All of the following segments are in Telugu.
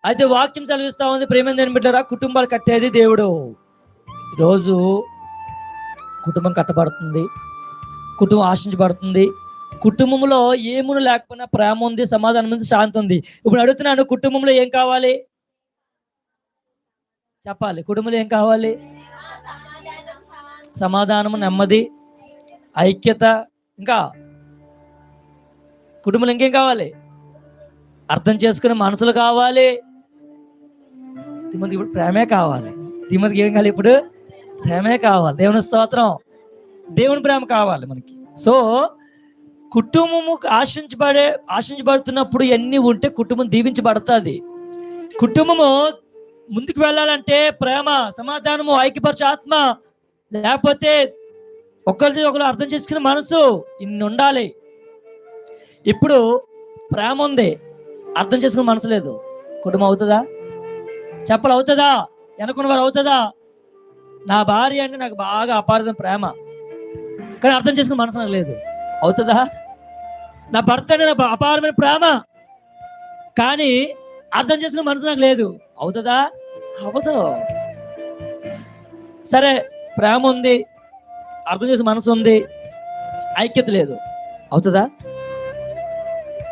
అయితే వాక్యం చదివిస్తా ఉంది, ప్రేమ దేని బిడ్డరా, కుటుంబాలు కట్టేది దేవుడు. ఈరోజు కుటుంబం కట్టబడుతుంది, కుటుంబం ఆశించబడుతుంది. కుటుంబంలో ఏమును లేకపోయినా ప్రేమ ఉంది, సమాధానం ఉంది, శాంతి ఉంది. ఇప్పుడు అడుగుతున్నాను, కుటుంబంలో ఏం కావాలి చెప్పాలి? కుటుంబంలో ఏం కావాలి? సమాధానము, నెమ్మది, ఐక్యత. ఇంకా కుటుంబంలో ఇంకేం కావాలి? అర్థం చేసుకునే మనసులు కావాలి. తిమోతికి ఇప్పుడు ప్రేమే కావాలి. తిమోతికి ఏం కావాలి? ఇప్పుడు ప్రేమే కావాలి. దేవుని స్తోత్రం. దేవుని ప్రేమ కావాలి మనకి. సో కుటుంబము ఆశించబడుతున్నప్పుడు ఎన్ని ఉంటే కుటుంబం దీవించబడుతుంది. కుటుంబము ముందుకు వెళ్ళాలంటే ప్రేమ, సమాధానము, ఐక్యపరచు ఆత్మ, లేకపోతే ఒకరు అర్థం చేసుకునే మనసు, ఇన్ని ఉండాలి. ఇప్పుడు ప్రేమ ఉంది, అర్థం చేసుకునే మనసు లేదు, కుటుంబం అవుతుందా? చెప్పలు అవుతుందా? అనుకున్న వారు అవుతుందా? నా భార్య అంటే నాకు బాగా అపార్థం ప్రేమ, కానీ అర్థం చేసుకునే మనసు నాకు లేదు, అవుతుందా? నా భర్త అంటే నాకు అపారమైన ప్రేమ, కానీ అర్థం చేసుకునే మనసు నాకు లేదు, అవుతుందా? అవ్వదు. సరే, ప్రేమ ఉంది, అర్థం చేసే మనసు ఉంది, ఐక్యత లేదు, అవుతుందా?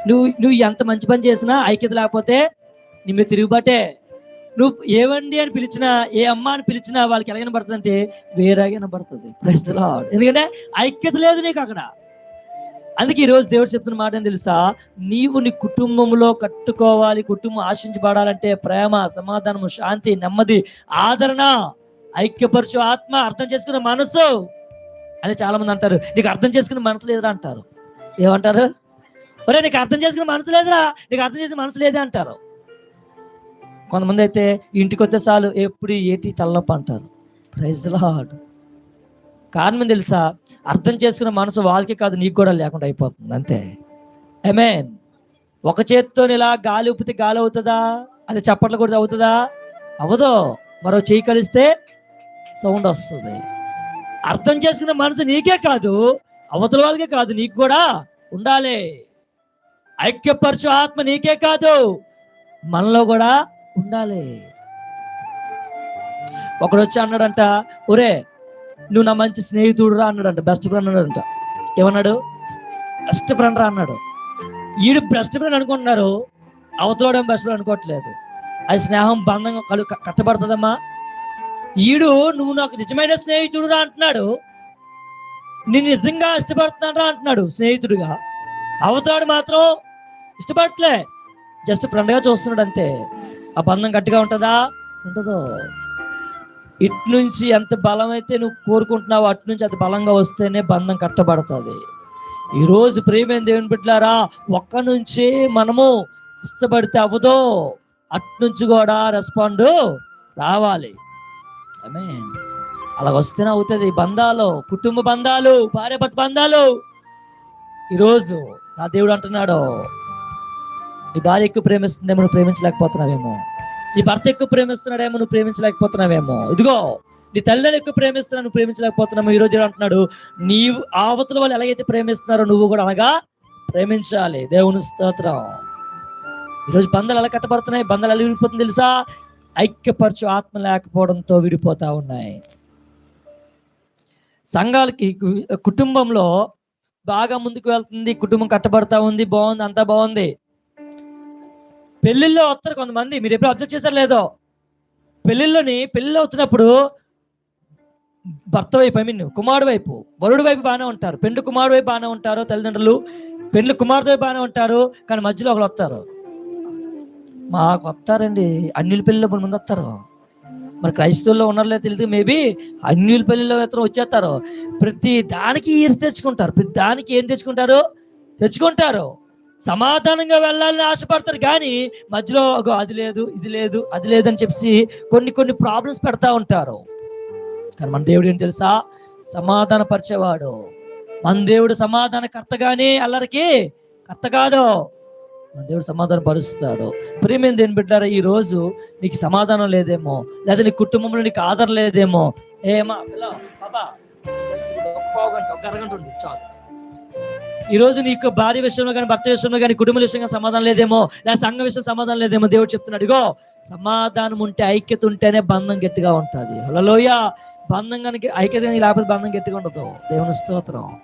నువ్వు ఎంత మంచి పని చేసినా ఐక్యత లేకపోతే నీ మీద తిరుగుబాటే. నువ్వు ఏవండి అని పిలిచినా, ఏ అమ్మ అని పిలిచినా వాళ్ళకి ఎలాగైనా పడుతుంది అంటే వేరేగా పడుతుంది. ఎందుకంటే ఐక్యత లేదు నీకు అక్కడ. అందుకే ఈరోజు దేవుడు చెప్తున్న మాట ఏం తెలుసా? నీవు నీ కుటుంబంలో కట్టుకోవాలి, కుటుంబం ఆశించబడాలంటే ప్రేమ, సమాధానము, శాంతి, నెమ్మది, ఆదరణ, ఐక్యపరచు ఆత్మ, అర్థం చేసుకునే మనసు. అదే చాలా మంది అంటారు, నీకు అర్థం చేసుకునే మనసు లేదురా అంటారు. ఏమంటారు? ఒరే నీకు అర్థం చేసుకునే మనసు లేదురా, నీకు అర్థం చేసే మనసు లేదే అంటారు. కొంతమంది అయితే ఇంటికి వస్తే చాలు ఎప్పుడు ఏటి తలనొప్పి అంటారు. Praise Lord. కారణం తెలుసా? అర్థం చేసుకునే మనసు వాళ్ళకి కాదు, నీకు కూడా లేకుండా అయిపోతుంది, అంతే. ఆమేన్. ఒక చేత్తో ఇలా గాలి ఊపితే గాలి అవుతుందా? అది చప్పట్లు కూడా అవుతుందా? అవ్వదు. మరో చేయి కలిస్తే సౌండ్ వస్తుంది. అర్థం చేసుకునే మనసు నీకే కాదు, అవతల వాళ్ళకే కాదు, నీకు కూడా ఉండాలి. ఐక్యపరచు ఆత్మ నీకే కాదు, మనలో కూడా ఉండాలి. ఒకడు వచ్చి అన్నాడంట, ఒరే నువ్వు నా మంచి స్నేహితుడు రా అన్నాడంట, బెస్ట్ ఫ్రెండ్ అన్నాడంట. ఏమన్నాడు? బెస్ట్ ఫ్రెండ్ రా అన్నాడు. ఈడు బెస్ట్ ఫ్రెండ్ అనుకుంటున్నారు, అవతలడం బెస్ట్ ఫ్రెండ్ అనుకోవట్లేదు. అది స్నేహం, బంధం కట్టబడుతుందమ్మా. ఈడు నువ్వు నాకు నిజమైన స్నేహితుడు రా అంటున్నాడు, నేను నిజంగా ఇష్టపడుతున్నాను రా అంటున్నాడు స్నేహితుడిగా. అవతలాడు మాత్రం ఇష్టపడట్లే, జస్ట్ ఫ్రెండ్గా చూస్తున్నాడు అంతే. ఆ బంధం గట్టిగా ఉంటుందా? ఉండదు. ఇటు నుంచి ఎంత బలమైతే నువ్వు కోరుకుంటున్నావు, అటు నుంచి అది బలంగా వస్తేనే బంధం కట్టబడుతుంది. ఈరోజు ప్రేమైన దేవుని బిడ్డలారా, ఒక్క నుంచి మనము ఇష్టపడితే అవ్వదు, అటు నుంచి కూడా రెస్పాండ్ రావాలి. ఆమేన్. అలా వస్తేనే అవుతుంది. బంధాలు, కుటుంబ బంధాలు, భార్యాభర్త బంధాలు. ఈరోజు నా దేవుడు అంటున్నాడు, నీ భార్య ఎక్కువ ప్రేమిస్తుందేమో నువ్వు ప్రేమించలేకపోతున్నావేమో, నీ భర్త ఎక్కువ ప్రేమిస్తున్నాడేమో నువ్వు ప్రేమించలేకపోతున్నావేమో, ఇదిగో నీ తల్లిని ఎక్కువ ప్రేమిస్తున్నా నువ్వు ప్రేమించలేకపోతున్నావు. ఈరోజు అంటున్నాడు, నీవు అవతల వాళ్ళు ఎలాగైతే ప్రేమిస్తున్నారో నువ్వు కూడా అలాగా ప్రేమించాలి. దేవుని స్తోత్రం. ఈరోజు బంధాలు ఎలా కట్టబడుతున్నాయి, బంధాలు ఎలా విడిపోతుంది తెలుసా? ఐక్యపరచు ఆత్మ లేకపోవడంతో విడిపోతా ఉన్నాయి. సంఘాలకి, కుటుంబంలో బాగా ముందుకు వెళ్తుంది, కుటుంబం కట్టబడతా ఉంది, బాగుంది, అంతా బాగుంది. పెళ్ళిళ్ళలో వస్తారు కొంతమంది, మీరు ఎప్పుడు అబ్జర్వ్ చేశారు లేదో, పెళ్ళిళ్ళు అవుతున్నప్పుడు భర్త వైపు, కుమారుడు వైపు, వరుడు వైపు బాగానే ఉంటారు, పెండ్లి కుమారుడు వైపు బాగానే ఉంటారు తల్లిదండ్రులు, పెండ్లి కుమారుడు వైపు బాగానే ఉంటారు. కానీ మధ్యలో ఒకరు వస్తారు, మాకు వస్తారండి అన్యుల పెళ్ళిలో ముందు వస్తారు. మరి క్రైస్తవుల్లో ఉన్నారో తెలియదు, మేబీ అన్యుల పెళ్ళిలో వచ్చేస్తారు. ప్రతి దానికి ఈర్స్ తెచ్చుకుంటారు, ప్రతి దానికి ఏం తెచ్చుకుంటారు. సమాధానంగా వెళ్ళాలని ఆశపడతారు, కానీ మధ్యలో అది లేదు, ఇది లేదు, అది లేదని చెప్పి కొన్ని ప్రాబ్లమ్స్ పెడతా ఉంటారు. కానీ మన దేవుడు ఏం తెలుసా? సమాధాన పరిచేవాడు. మన దేవుడు సమాధాన కర్త, కానీ అల్లరికి కర్త కాదు. మన దేవుడు సమాధానం పరుస్తాడు. ప్రేమేం దేని బిడ్డారా, ఈ రోజు నీకు సమాధానం లేదేమో, లేదా నీ కుటుంబంలో నీకు ఆదరణ లేదేమో, ఏమా పిల్ల బాబా ఒక అరగంట ఉంది చాలు, ఈరోజు నీకు భార్య విషయంలో కానీ, భర్త విషయంలో కానీ, కుటుంబ విషయంగా సమాధానం లేదేమో, లేదా సంఘ విషయం సమాధానం లేదేమో, దేవుడు చెప్తున్నాడు, ఇగో సమాధానం ఉంటే, ఐక్యత ఉంటేనే బంధం గట్టిగా ఉంటుంది. హల్లెలూయా. బంధం కనుక ఐక్యత లేకపోతే బంధం గట్టిగా ఉండదు. దేవుని స్తోత్రం.